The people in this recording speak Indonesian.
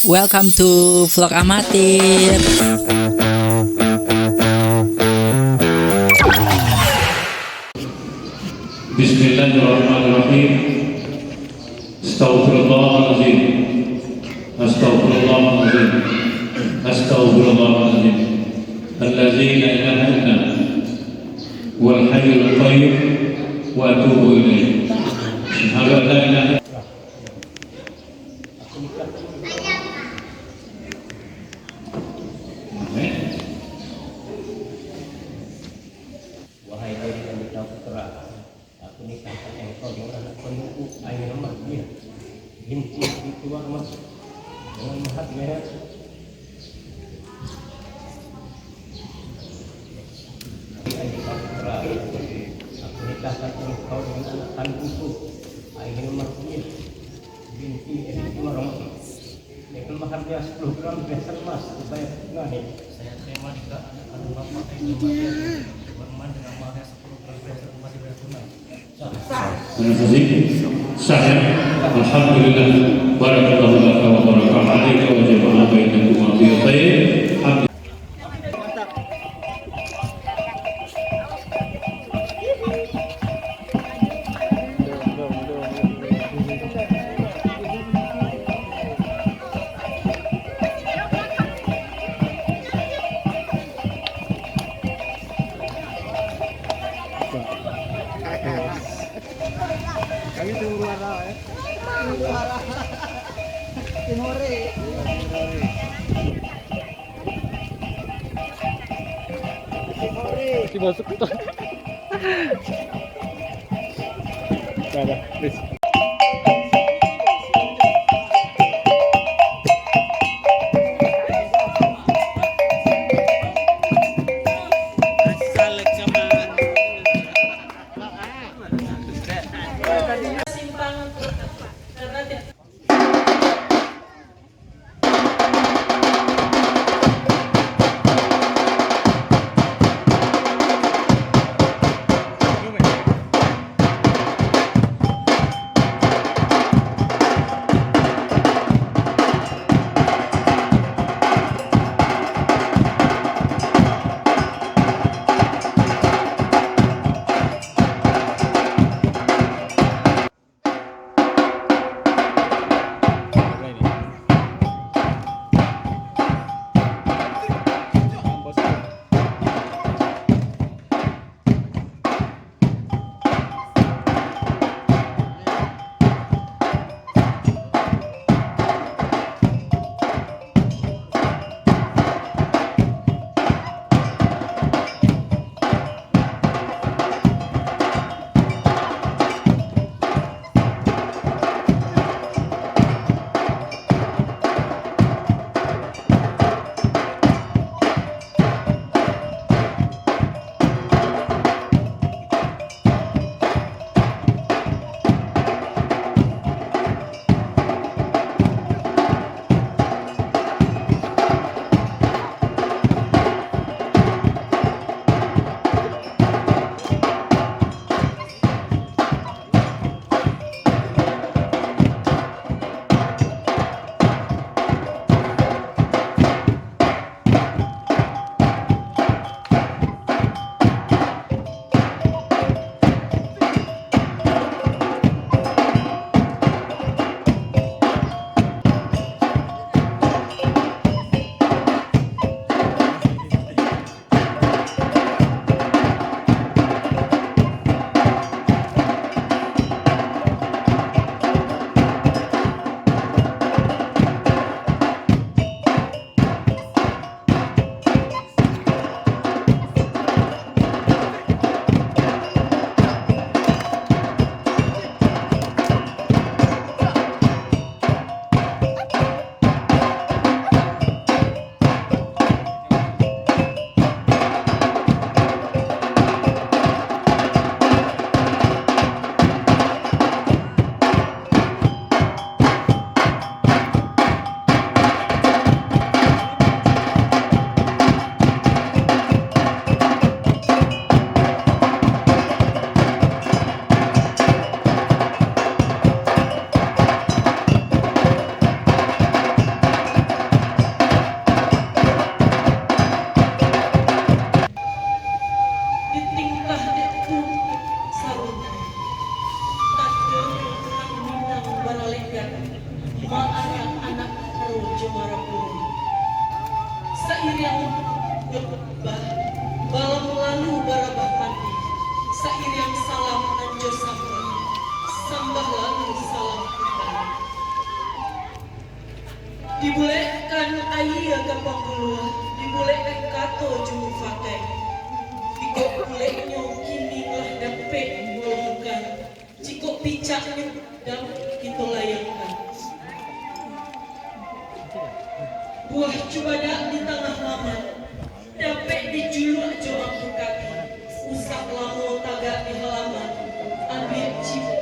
Welcome to vlog amatir. Bismillahirrahmanirrahim. Astaghfirullahaladzim. Astaghfirullahaladzim. Astaghfirullahaladzim. Alladzi la ilaha illa wal hayyul qayyum wa atubu ilaih. Asyhadu an la ilaha Wahai diri yang kita putra, aku nikahkan engkau dengan anak penunggu air emasnya, binti tua emas dengan mahat merah. Wahai kita putra, aku nikahkan engkau dengan anak kandungku air emasnya, binti tua emas dengan mahatnya 10 gram biasa emas. Saya tunai, saya terima juga anak kandung bapak air emasnya. Dengan mahar 10 gram biasa masih bertunai. Saya alhamdulillah barakallahu laka wa baraka alaika wa jama'a bainakum fi khair. Kami tunggu arah ya. Tunggu arah. Timore. Si masuk itu. Dah, please. ma anak-anak rojo marapun sairiang gebah balam lalu barabah mati sairiang salam anjo sambah lalu salam kita dibulekkan ayah gampang buluah dibulekkan kato jumur fakai dikok buleknya kini lah dapet bulungkan cikok picaknya dan kita layangkan buah cubadak di tengah laman dapet dijuluk jo aku kaki usap lamo tagak di halaman ambil cip